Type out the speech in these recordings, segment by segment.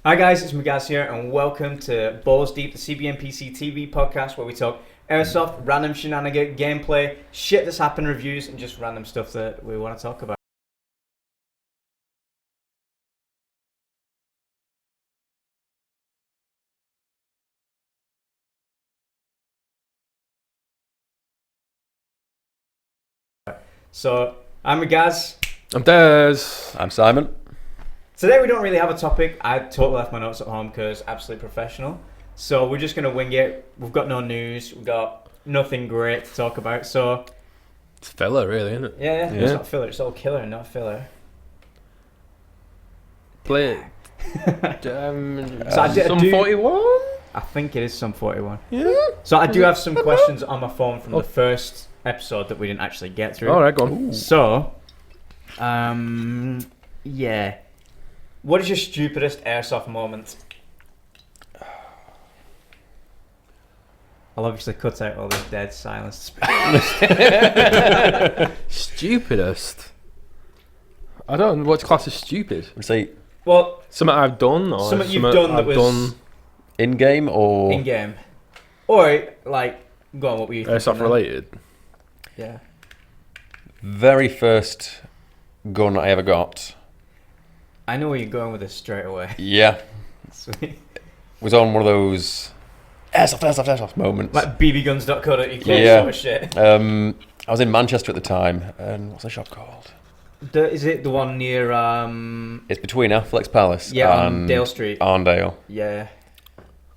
Hi guys, it's Magaz here and welcome to Balls Deep, the CBNPC TV podcast where we talk airsoft, random shenanigan, gameplay, shit that's happened, reviews and just random stuff that we want to talk about. So, I'm Magaz. I'm Des. I'm Simon. Today we don't really have a topic. I totally left my notes at home because absolutely professional. So we're just going to wing it. We've got no news. We've got nothing great to talk about. So It's filler, really, isn't it? yeah. It's not filler. It's all killer, not filler. Play it. So I Some 41? I think it is some 41. Yeah. So I do have some questions on my phone from the first episode that we didn't actually get through. Alright, go on. So, yeah. What is your stupidest airsoft moment? I'll obviously cut out all this dead silence. Stupidest? I don't know what's classed as stupid. Say Well, Something I've done or something you've done that I've was done in game or in game, or like, go on. What were you thinking airsoft then? related. Yeah. very first gun I ever got. I know where you're going with this straight away. Yeah, Sweet. was on one of those airsoft moments. Like bbguns.co.uk Yeah. sort of shit. I was in Manchester at the time, and what's the shop called? Is it the one near It's between Affleck's Palace on and Dale Street? Arndale. Yeah.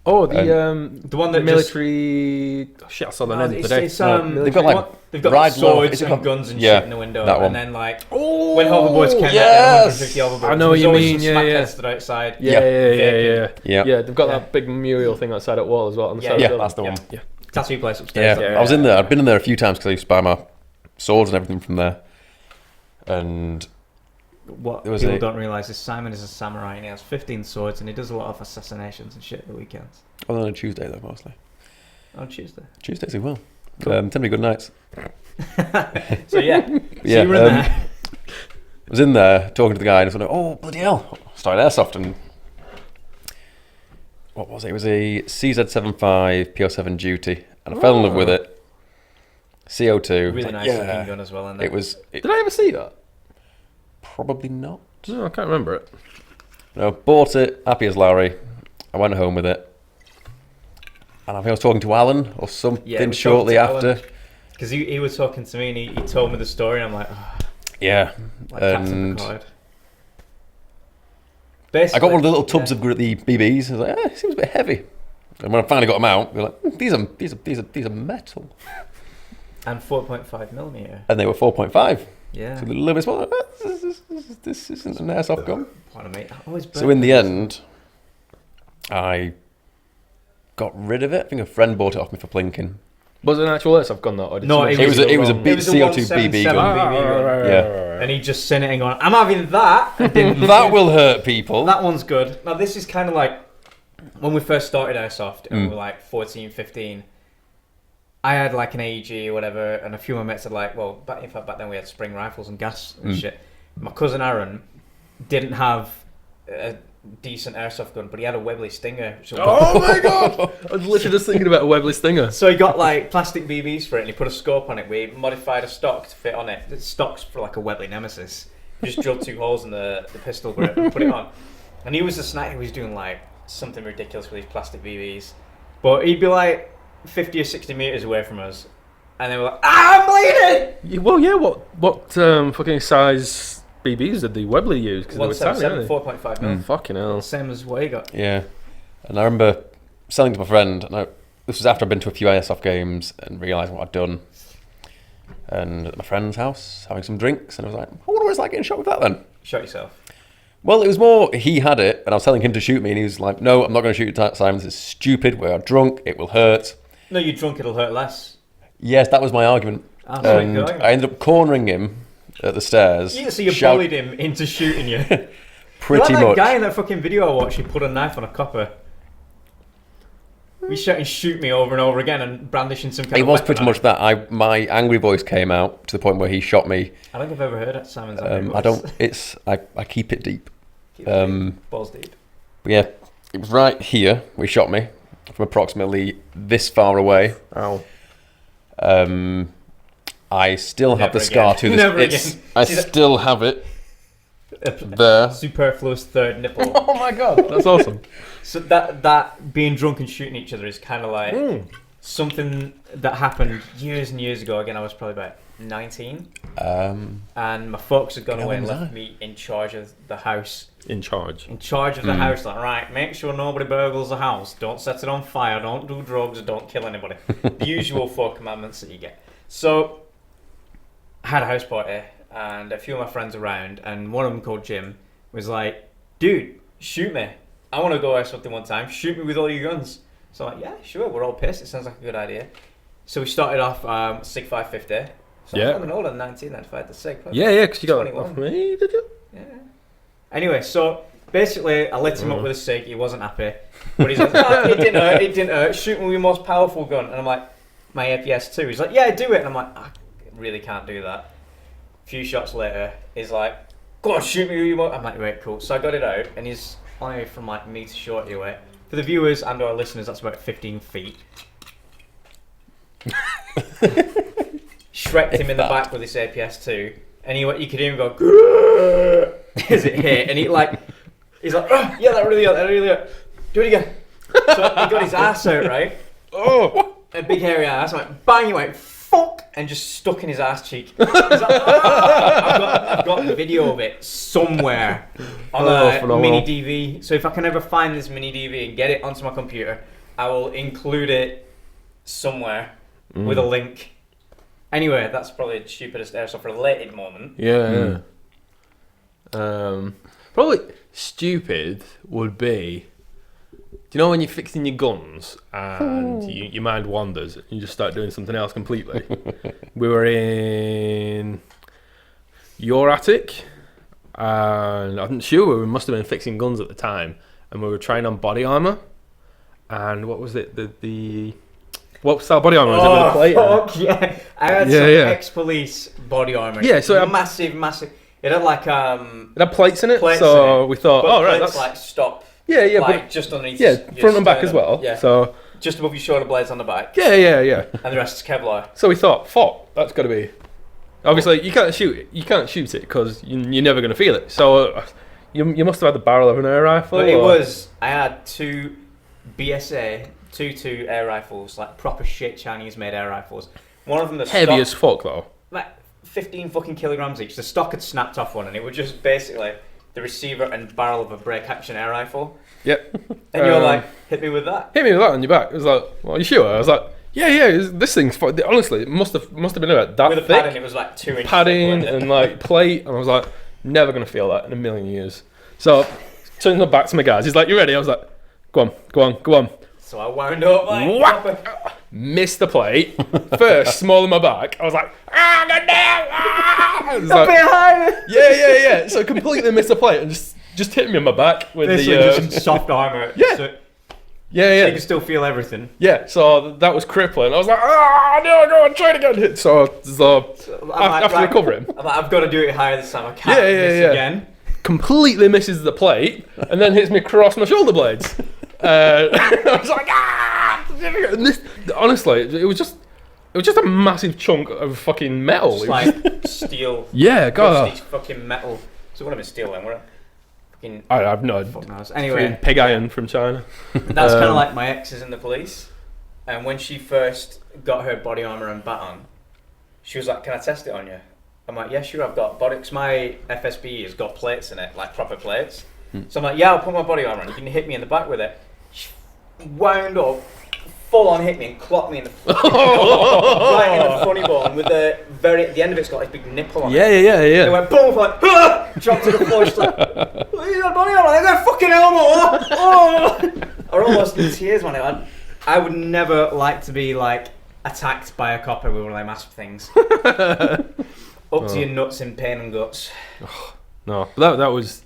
Oh, The one that military. Shit, I saw the name today. They've got like they've got Ride Low- swords is it and called- guns and Yeah, shit in the window, that one. and then like when hoverboards came out, yes! 150 hoverboards. I know what there's you always mean, some yeah, smack yeah. heads stood outside. Yeah. Yeah, They've got Yeah. that big mural thing outside at wall as well. On the Yeah, side yeah, of the that's the building. one. Yeah. Tattoo place upstairs. Yeah, Yeah. I was in there. I've been in there a few times because I used to buy my swords and everything from there. And What There was people a- don't realise is Simon is a samurai and he has 15 swords and he does a lot of assassinations and shit at the weekends. other than a Tuesday though, mostly. On Tuesday. Tuesdays he will. Cool. Tend to be good nights. So yeah. So Yeah, you were in there. I was in there talking to the guy and I was like, oh, bloody hell. Started airsoft and... What was it? It was a CZ75 PO7 duty. And I fell in love with it. CO2. Really Like, nice looking gun as well. And It was... Did I ever see that? Probably not. No, I can't remember it. No, bought it. Happy as Larry. I went home with it. And I think I was talking to Alan or something shortly after. Because he was talking to me and he told me the story and I'm like, oh, Yeah. like Captain And Picard. I Basically, got one of the little tubs of the BBs. I was like, it seems a bit heavy. And when I finally got them out, they were like, these are metal. And 4.5mm. And they were 4.5. Yeah. So a little bit smaller. This isn't an airsoft gun. What a mate. I always So in the end, I got rid of it. I think a friend bought it off me for plinking. Was it an actual airsoft gun though? Or did No, someone it shoot was you a- it was a wrong? big It was a CO2 177 BB gun. gun. Yeah. And he just sent it and going, I'm having that. I didn't That will hurt people. That one's good. Now this is kind of like when we first started airsoft and we were like 14, 15. I had like an AEG or whatever, and a few of my mates had like, well, in fact back then we had spring rifles and gas and shit. My cousin Aaron didn't have a decent airsoft gun, but he had a Webley Stinger. Oh my god! I was literally just thinking about a Webley Stinger. So he got like plastic BBs for it, and he put a scope on it. We modified a stock to fit on it. The stock's for like a Webley Nemesis. We just drilled 2 holes in the pistol grip and put it on. And he was a sniper. He was doing like something ridiculous with these plastic BBs, but he'd be like 50 or 60 meters away from us, and they were like, I'm bleeding! Well, yeah. What fucking size BBs did the Webley use? Because they were tiny, 177, weren't 4.5 mil. they? Fucking hell. Same as what he got. Yeah. And I remember selling to my friend. And this was after I'd been to a few airsoft games and realising what I'd done. And at my friend's house, having some drinks. And I was like, I wonder what it's like getting shot with that then. Shot yourself. Well, it was more, he had it, and I was telling him to shoot me, and he was like, no, I'm not going to shoot you, Simon, this is stupid, we are drunk, it will hurt. No, you're drunk, it'll hurt less. Yes, that was my argument. And I ended up cornering him at the stairs. So you bullied him into shooting you. Pretty You're like much. that guy in that fucking video I watched, he put a knife on a copper. He shouting shoot me over and over again and brandishing some kind It of was weapon pretty on much him. that. My angry voice came out to the point where he shot me. I don't think I've ever heard Simon's angry voice. I don't, I keep it deep. Keep it deep. Balls deep. But yeah, it was right here where he shot me from approximately this far away. Ow. I still have Never the scar again. to this. Never again. I See that- still have it there. Superfluous third nipple. Oh my god, That's awesome. So that being drunk and shooting each other is kind of like something that happened years and years ago. Again, I was probably about 19, and my folks had gone away and left me in charge of the house. In charge. In charge of the house, like, right, make sure nobody burgles the house, don't set it on fire, don't do drugs, don't kill anybody. The usual 4 commandments that you get. So, I had a house party, and a few of my friends around, and one of them called Jim was like, dude, shoot me. I want to go airsoft one time, shoot me with all your guns. So I'm like, yeah, sure, we're all pissed, it sounds like a good idea. So we started off SIG 550. So Yeah. I was older than 19 then, if I had the SIG. Yeah, because you got it 21. off me, did you? Yeah. Anyway, so basically, I lit him up with a SIG. He wasn't happy, but he's like, "Ah, it didn't hurt. Shoot me with your most powerful gun." And I'm like, "My APS 2." He's like, "Yeah, do it." And I'm like, "I really can't do that." A few shots later, he's like, "Go on, shoot me with your most." I'm like, "Right, cool." So I got it out, and he's only from like me to shorty away. For the viewers and our listeners, that's about 15 feet. Shreked him in the back with this APS 2, and you could hear him go "Grrr," as it hit, and he's like, "Oh, yeah, that really hurt. Do it again." So he got his ass out, right? Oh! A big hairy ass. I went bang. He went fuck, and just stuck in his ass cheek. He's like, "Ah!" I've got the video of it somewhere on a phenomenal. mini DV. So if I can ever find this mini DV and get it onto my computer, I will include it somewhere with a link. Anyway, that's probably the stupidest airsoft related moment. Yeah. Probably stupid would be, do you know when you're fixing your guns and your mind wanders and you just start doing something else completely? We were in your attic and I'm sure we must have been fixing guns at the time, and we were trying on body armour. And what was it? What style body armour was it with a plate? Fuck yeah! I had some ex-police body armour. Yeah, so massive. It had like it had plates in it, plates so in it, we thought, but right, plates that's like stop. yeah, like but just underneath. yeah, your front and back as sternum. well. Yeah, So just above your shoulder blades on the back, yeah. and the rest is Kevlar. So we thought, fuck, that's got to be. Obviously, you can't shoot it. You can't shoot it because you're never going to feel it. So you must have had the barrel of an air rifle. But it was. I had 2 BSA 2.2 air rifles, like proper shit Chinese made air rifles. One of them the heavy stock, as fuck though. like 15 fucking kilograms each. The stock had snapped off one, and it was just basically the receiver and barrel of a break action air rifle. Yep. And you're like, hit me with that. Hit me with that on your back. It was like, well, are you sure? I was like, yeah. This thing's honestly, it must have been about that With a thick. padding, it was like 2 inches. Padding thick, and like plate, and I was like, never gonna feel that in a million years. So turns my back to my guys. He's like, you ready? I was like, go on. So I wound up like Whack! Missed the plate. First, small in my back. I was like, goddamn! I was like, higher. yeah. So completely missed the plate and just hit me on my back with This the. was just soft armour. Yeah. So Yeah. you can still feel everything. Yeah, so that was crippling. I was like, no, go on, try it again. So after recovering, I'm like, I've got to do it higher this time. I can't miss again. completely misses the plate and then hits me across my shoulder blades. I was like, And this, honestly, it was just a massive chunk of fucking metal. Just It was like steel. yeah, God. Rusty fucking metal. So it would have been steel then, wouldn't it? Fucking. I have no Fuck knows. Anyway, pig iron from China. that's kind of like my ex is in the police, and when she first got her body armor and baton, she was like, "Can I test it on you?" I'm like, "Yeah, sure, I've got body." Cause my FSB has got plates in it, like proper plates. So I'm like, "Yeah, I'll put my body armor on. You can hit me in the back with it." She wound up, full on hit me and clocked me in the right in the funny bone with the end of it's got like a big nipple on it. Yeah. It went boom, like, dropped to the floor. She's like, "You got body armor? I got a fucking helmet!" Oh! I was almost in tears, man. I would never like to be like attacked by a copper with one of them massive things. Up to your nuts in pain and guts. No, but that was.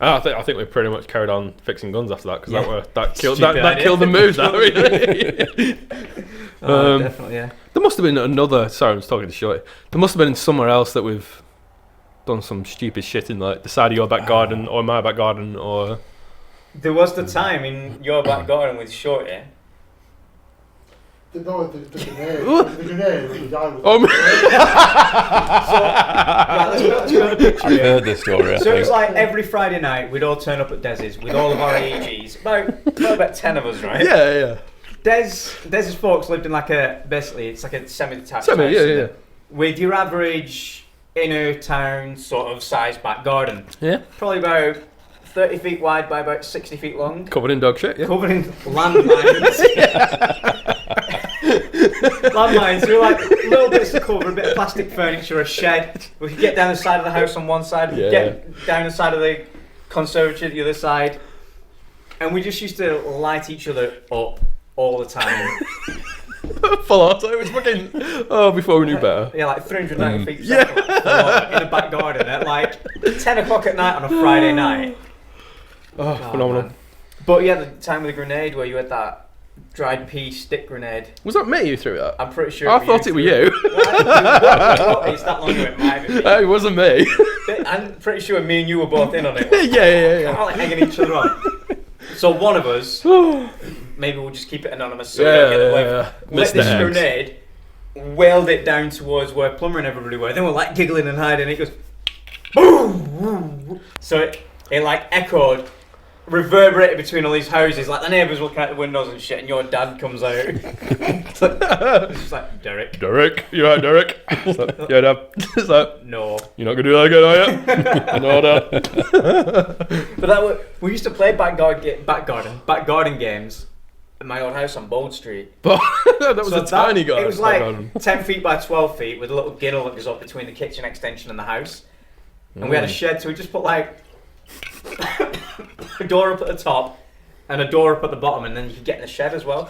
I think we pretty much carried on fixing guns after that because that killed the move. That really. Definitely, yeah. There must have been another. Sorry, I'm just talking to Shorty. There must have been somewhere else that we've done some stupid shit in, like the side of your back garden or my back garden or. There was the time in your back garden with Shorty. The grenade. The grenade. The guy was. Oh, Let's go to the picture I've here. heard this story. I So it was think. like every Friday night we'd all turn up at Dez's with all of our AEGs. About 10 of us, right? yeah. Dez's folks lived in like it's like a semi-detached Semi, house. yeah. With your average inner town sort of size back garden. Yeah. Probably about 30 feet wide by about 60 feet long. Covered in dog shit, yeah. Covered in landmines. Landmines, we were like little bits of cover, a bit of plastic furniture, a shed. We could get down the side of the house on one side, Yeah. get down the side of the conservatory at the other side. And we just used to light each other up all the time. Full auto. It was fucking. Oh, before we knew better. Yeah, like 390 feet in the back garden at like 10 o'clock at night on a Friday night. Oh, phenomenal. Man. But yeah, the time with the grenade where you had that dried pea stick grenade. Was that me who threw that? I'm pretty sure. I thought it was you. It's that long ago, it might have been me. It wasn't me. I'm pretty sure me and you were both in on it. yeah. Kind of like egging each other on. So one of us, maybe we'll just keep it anonymous so we don't get the blame. Lit this grenade, wailed it down towards where Plumber and everybody were. Then we're like giggling and hiding. It goes boom. So it like echoed, reverberated between all these houses. Like the neighbours looking out the windows and shit. And your dad comes out. It's just like Derek. Derek, you right, Derek? Yeah, Dad. It's like, No. you're not gonna do that again, are you? No, Dad. But we used to play back garden games at my old house on Bold Street. But that was a tiny guy. It was like 10 feet by 12 feet with a little ginnel that goes up between the kitchen extension and the house. And we had a shed, so we just put like a door up at the top and a door up at the bottom, and then you could get in the shed as well.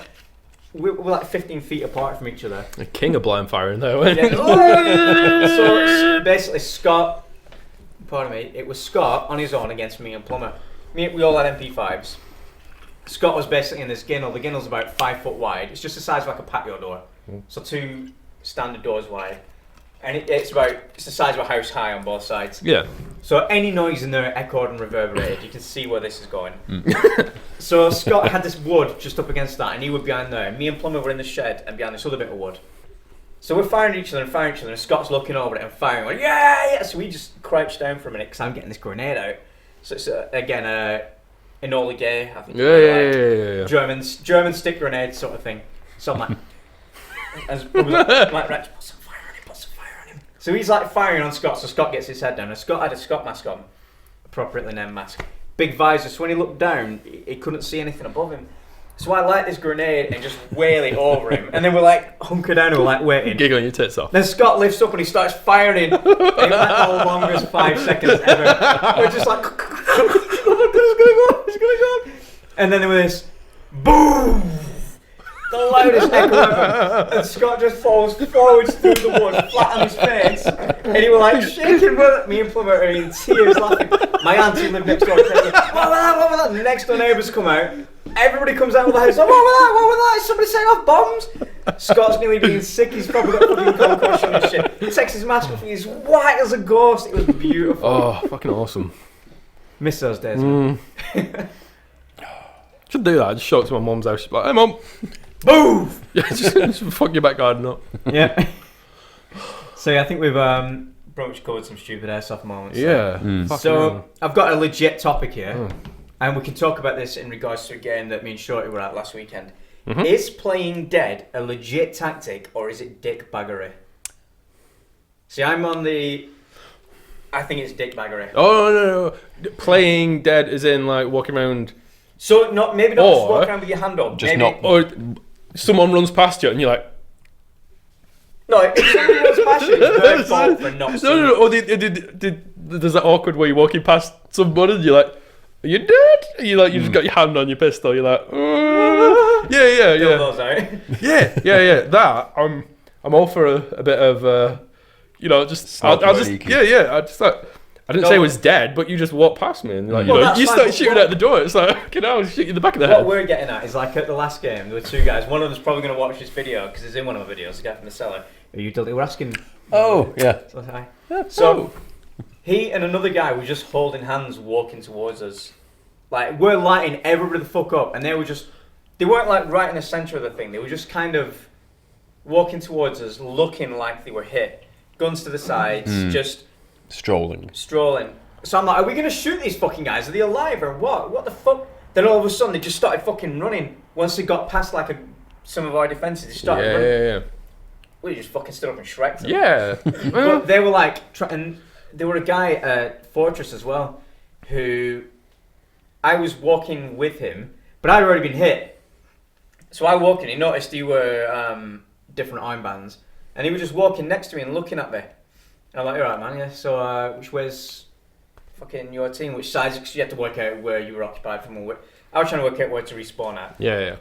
We're like 15 feet apart from each other. a king of blind firing there, wasn't Yeah. he? So basically Scott, pardon me, it was Scott on his own against me and Plumber. We all had MP5s. Scott was basically in this ginnel. The ginnel's about 5 foot wide. It's just the size of like a patio door. So 2 standard doors wide. And it's the size of a house high on both sides. Yeah. So any noise in there echoed and reverberated. You can see where this is going. So Scott had this wood just up against that, and he was behind there. Me and Plumber were in the shed and behind this other bit of wood. So we're firing at each other, and Scott's looking over it and firing. Like, yeah! So we just crouched down for a minute because I'm getting this grenade out. So it's again Enola Gay, I think. Yeah. German stick grenade sort of thing. So I'm like, like Rex, put some fire on him. So he's like firing on Scott, so Scott gets his head down. And Scott had a Scott mask on, appropriately named mask. Big visor, so when he looked down, he couldn't see anything above him. So I light this grenade and just wail it over him. And then we're like hunkered down and we're like waiting. Giggling your tits off. Then Scott lifts up and he starts firing. And it was like the longest 5 seconds ever. We're just like, it's gonna go. And then there was this boom, the loudest echo ever. And Scott just falls forwards through the wood, flat on his face. And he was like shaking with it. Me and Plumber are in tears laughing. My auntie lived next door. What was that? And the next door neighbours come out. Everybody comes out of the house. What was that? Is somebody setting off bombs? Scott's nearly being sick. He's probably got fucking concussion and shit. He takes his mask off. He's white as a ghost. It was beautiful. Oh, fucking awesome. Miss those days, man. Should do that. Just show it to my mum's house. She's like, hey, Mum. Boom! Yeah, just fuck your back garden up. Yeah. So yeah, I think we've pretty much covered some stupid airsoft moments. Yeah. Fucking So hell. I've got a legit topic here, and we can talk about this in regards to a game that me and Shorty were at last weekend. Is playing dead a legit tactic, or is it dick baggery? See, I'm on the. I think it's dick baggery. Oh, no. Playing dead is in, like, walking around. So maybe not just Or- walk around with your hand up. Just maybe, not- Or someone runs past you and you're like, No, if somebody runs past you, it's their fault for not seeing. no. Or there's that awkward where you're walking past somebody and you're like, are you dead? And you just got your hand on your pistol. You're like, yeah. Those out. Yeah. That I'm all for a bit of, just I'll just sneaky. I didn't say it was dead, but you just walked past me and Well, that's you fine, start but shooting what- out the door. It's like, I'll shoot you in the back of the What head. we're getting at is like at the last game, there were 2 guys. One of them's probably going to watch this video because it's in one of my videos. The guy from the cellar. Are you We're asking. Oh, yeah. So, hi. So he and another guy were just holding hands, walking towards us. like we're lighting everybody the fuck up, and they weren't like right in the center of the thing. They were just kind of walking towards us, looking like they were hit, guns to the sides, just strolling. So I'm like, are we gonna shoot these fucking guys? Are they alive or what? What the fuck? Then all of a sudden they just started fucking running. Once they got past like some of our defenses, they started running. Yeah. We just fucking stood up and shreked them. Yeah. But they were like, and there were a guy at Fortress as well, who I was walking with him, but I'd already been hit. So I walked in, he noticed you were different armbands, and he was just walking next to me and looking at me. And I'm like, alright man, yeah, so which way's fucking your team? Which sides? Because you had to work out where you were occupied from. I was trying to work out where to respawn at. Yeah.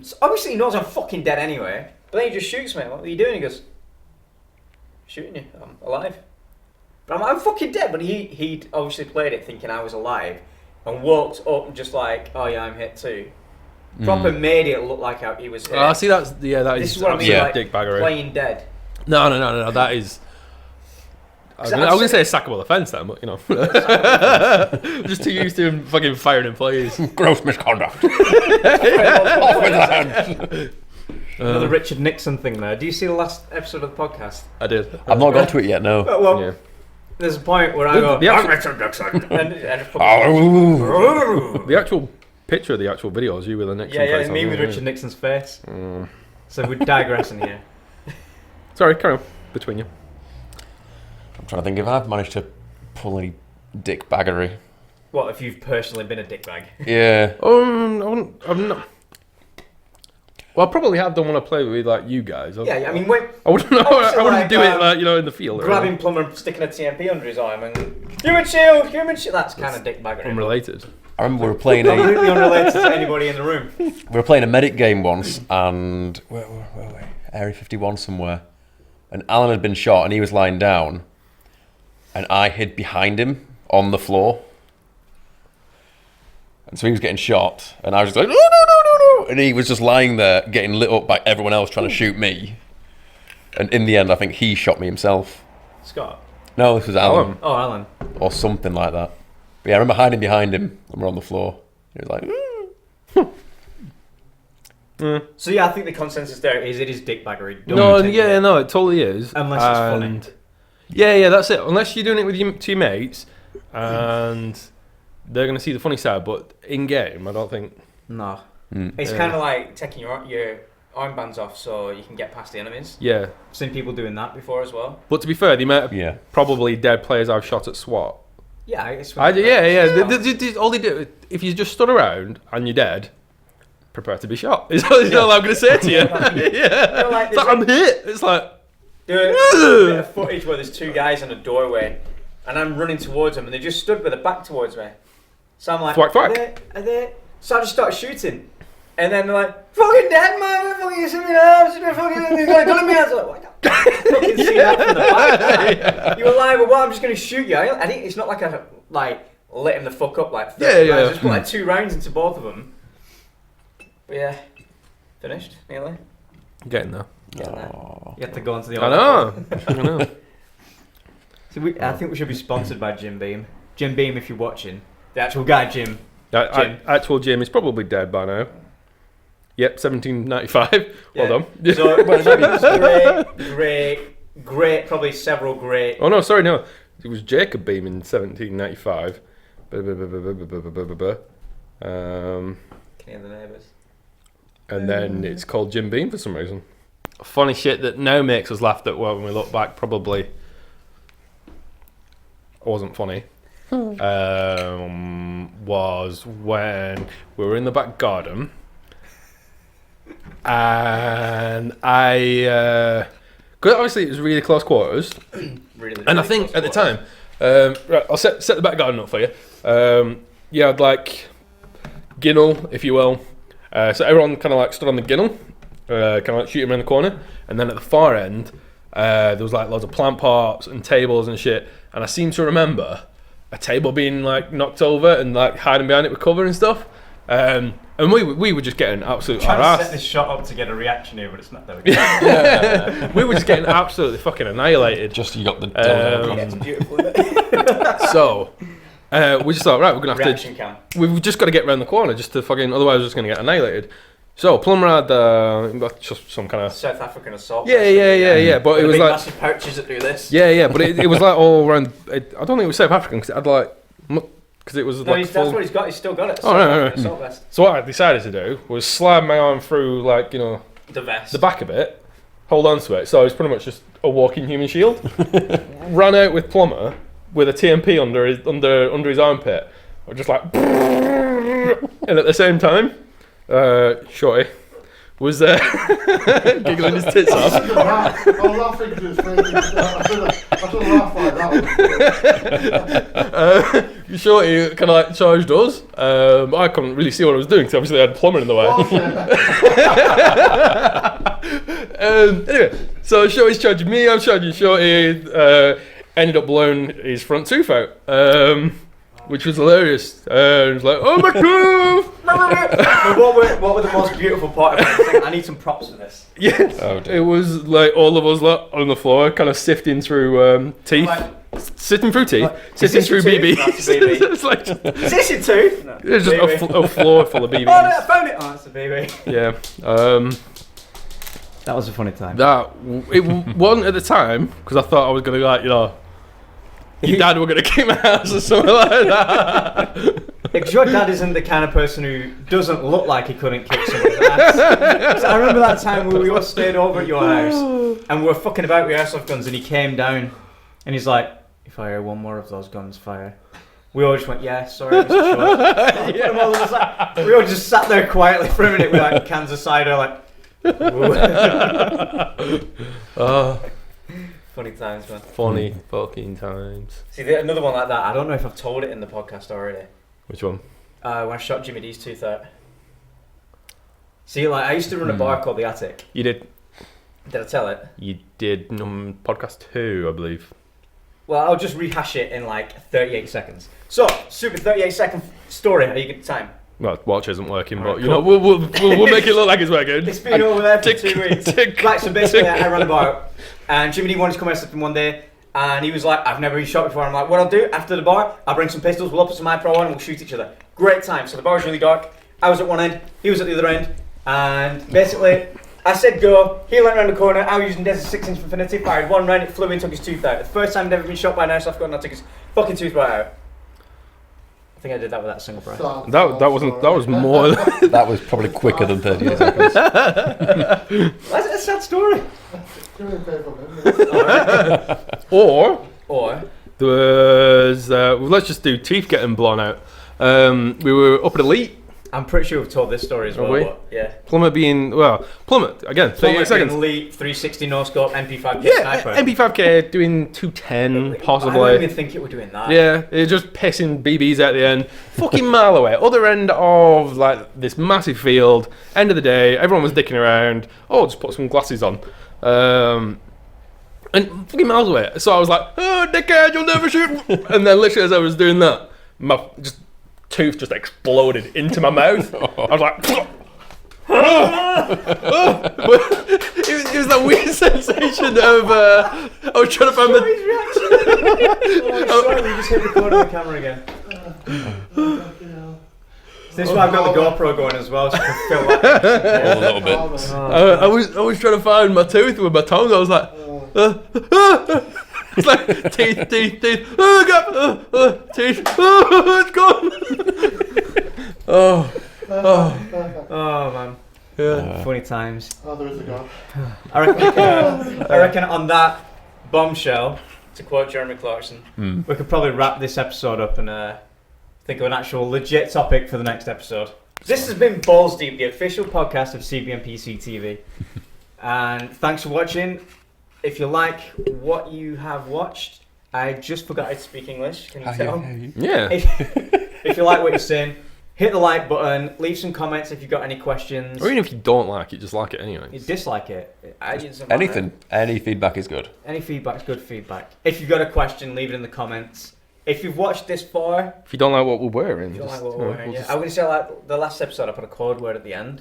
So obviously he knows I'm fucking dead anyway, but then he just shoots me. What are you doing? He goes, shooting you, I'm alive. But I'm fucking dead, but he obviously played it thinking I was alive and walked up and just like, oh yeah, I'm hit too. Proper made it look like he was hit. Oh, see, that This is what I mean, like dick baggery. playing dead. No, that is... I was going to say a sackable offence then, but you know. Just too used to him fucking firing employees. Gross misconduct. Another Richard Nixon thing there. Do you see the last episode of the podcast? I did. I've not got to it yet, no. Well, Yeah. there's a point where I go, the I'm actual- Richard Nixon. And I just The actual picture of the actual video is you with a Nixon face it's on, me with yeah. Richard Nixon's face. So we're digressing here. Sorry, carry on. Between you. I'm trying to think if I've managed to pull any dick baggery. What if you've personally been a dickbag? Yeah. I've not... Well, I probably have done when I play with like you guys. Yeah, I mean, when I wouldn't know. obviously, I wouldn't like, do it like, you know, in the field. grabbing Plumber, sticking a TMP under his arm, and human shield. That's kind of dickbaggery. Unrelated. I remember we were playing Completely unrelated to anybody in the room. we were playing a medic game once, and where were we? Area 51 somewhere. And Alan had been shot, and he was lying down, and I hid behind him on the floor. And so he was getting shot, and I was just like, no, and he was just lying there, getting lit up by everyone else trying to shoot me. And in the end, I think he shot me himself. Scott. No, this was Alan, Oh, Alan. or something like that. But yeah, I remember hiding behind him, and we're on the floor. He was like, So yeah, I think the consensus there is it is dickbaggery. No, yeah, no, it totally is. Unless it's funny. And yeah, that's it. Unless you're doing it with your two mates, and they're going to see the funny side, but in game, I don't think. No. It's kind of like taking your armbands off so you can get past the enemies. Yeah, I've seen people doing that before as well. but to be fair, the amount yeah. of probably dead players I've shot at SWAT. Yeah, I guess. Yeah. All they do, if you just stood around and you're dead, prepare to be shot. Is all I'm going to say to you. Yeah, Like, it's like I'm hit. It's like there's a bit of footage where there's two guys in a doorway, and I'm running towards them, and they just stood with their back towards me. So I'm like, Thwack, thwack. Are they? So I just started shooting, and then they're like, "Fucking dead, man! Fucking shoot me now! Shoot me! Fucking! They got a gun in me!" I was like, "What? I can't fucking see that from the back." You were like, "Well, I'm just gonna shoot you." I think it's not like I lit him the fuck up like 30 rounds. I just put like 2 rounds into both of them. But yeah, finished nearly. getting there. Oh. You have to go onto the. I know. So I think we should be sponsored by Jim Beam. Jim Beam, if you're watching, the actual guy, Jim. Jim. Actual Jim is probably dead by now. Yep, 1795. Well done. So great, probably several great. Oh no, sorry, no. It was Jacob Beam in 1795. Can you hear the neighbours? And then it's called Jim Beam for some reason. Funny shit that now makes us laugh that when we look back probably wasn't funny. Was when we were in the back garden and because obviously it was really close quarters, and I think at the time, right, I'll set the back garden up for you. You had like ginnel, if you will. So everyone kind of like stood on the ginnel, kind of like shooting around the corner, and then at the far end, there was like loads of plant pots and tables and shit. And I seem to remember a table being like knocked over and like hiding behind it with cover and stuff. And we were just getting absolutely Trying to set harassed. this shot up to get a reaction here, but it's not there. We were just getting absolutely fucking annihilated. Just you got the Yeah, it's beautiful. Isn't it? So We just thought, right, we're gonna have Reaction cam. we've just got to get around the corner just to fucking, otherwise we're just gonna get annihilated. So Plumber had just some kind of South African assault. yeah. But it was big like massive pouches that do this. yeah. But it was like all around. I don't think it was South African because it had like because it was No, like that's what he's got. He's still got it. Oh, no. Assault vest. So what I decided to do was slide my arm through like The vest. the back of it, hold on to it. So it was pretty much just a walking human shield. Ran out with Plumber with a TMP under his armpit, or just like, and at the same time, Shorty was giggling his tits off. I'm laughing to his face. I should laugh like that. Shorty kind of like charged us. I couldn't really see what I was doing because obviously I had Plumber in the way. Anyway, so Shorty's charging me, I'm charging Shorty. Ended up blowing his front tooth out, which was hilarious. It was like, oh my god! what were the most beautiful part of it? I need some props for this. Yes, it was like all of us like, on the floor, kind of sifting through teeth. Like, Sifting through teeth, is sifting this through your tooth? BBs. That's a BB. It's like is this your tooth? No. it's just a floor full of BBs. Oh, no, I found it. Oh, it's a BB. Yeah. That was a funny time. It wasn't at the time because I thought I was gonna like your dad were gonna kick my ass or something like that. Because your dad isn't the kind of person who doesn't look like he couldn't kick someone's ass. So I remember that time where we all stayed over at your house and we were fucking about with airsoft guns and he came down and he's like, if I hear one more of those guns fire. We all just went, yeah, sorry, Mr. Short. We all just sat there quietly for a minute with like cans of cider, like, funny times, man. Funny fucking times. See, another one like that, I don't know if I've told it in the podcast already. Which one? When I shot Jimmy D's tooth out. See, like, I used to run a bar called The Attic. You did. Did I tell it? You did podcast 2, I believe. Well, I'll just rehash it in like 38 seconds. So, super 38-second story. Are you good time? Well, watch isn't working, Alright, but you know we'll make it look like it's working. It's been over there for 2 weeks. Right, so basically, I ran a bar, and Jimmy D wanted to come out one day, and he was like, "I've never been shot before." I'm like, "What I'll do after the bar, I'll bring some pistols. We'll up some iPro on, and we'll shoot each other." Great time. So the bar was really dark. I was at one end, he was at the other end, and basically, I said go. He went around the corner. I was using Desert 6-inch Infinity. Fired one round, it flew in, took his tooth out. The first time I'd ever been shot by an airsoft gun, I took his fucking tooth right out. I think I did that with that single breath. That was more. That was probably quicker than 38 seconds. That's a sad story. Or Or there was let's just do teeth getting blown out. We were up at Elite. I'm pretty sure we've told this story as well. we? But yeah. Plumber again. 38 seconds. Elite 360 no scope MP5K Yeah, sniper. MP5K doing 210 I possibly. don't even think it were doing that. Yeah, it's just pissing BBs at the end. Fucking mile away. Other end of like this massive field. End of the day, everyone was dicking around. Oh, just put some glasses on. And fucking miles away. So I was like, oh, dickhead, you'll never shoot. And then literally as I was doing that, my tooth just exploded into my mouth. I was like, it was that weird sensation of I was trying to find the Sorry, we just hit record on the camera again. This is why I've got the GoPro going as well, so I can feel like A little bit. I was trying to find my tooth with my tongue. I was like, it's like teeth. Oh god, teeth. Oh, it's gone. Oh man, Yeah. funny times. Oh, there is a god. I reckon on that bombshell, to quote Jeremy Clarkson, we could probably wrap this episode up and think of an actual legit topic for the next episode. This has been Balls Deep, the official podcast of CBMPC TV. And thanks for watching. If you like what you have watched, I just forgot to speak English, can you tell? Yeah. If you like what you're seeing, hit the like button, leave some comments if you've got any questions. Or even if you don't like it, just like it anyway. You dislike it. Anything. Any feedback is good. Any feedback's good feedback. If you've got a question, leave it in the comments. If you've watched this far, If you don't like what we're wearing, if you don't just, like what you know, we're wearing, we'll yeah. I'm going to say, like, the last episode I put a code word at the end.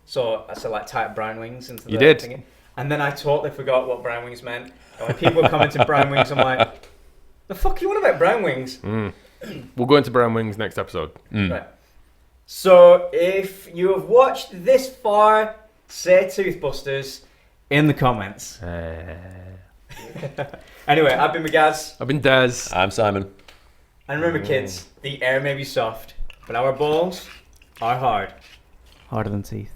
So I said, like, type brown wings into the You did. thingy. And then I totally forgot what brown wings meant. And when people commented brown wings, I'm like, the fuck you want about brown wings? We'll go into brown wings next episode. Right. So if you have watched this far, say Toothbusters in the comments. Anyway, I've been Magaz. I've been Daz. I'm Simon. And remember, kids, the air may be soft, but our balls are hard. Harder than teeth.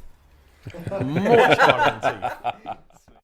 Much harder than teeth.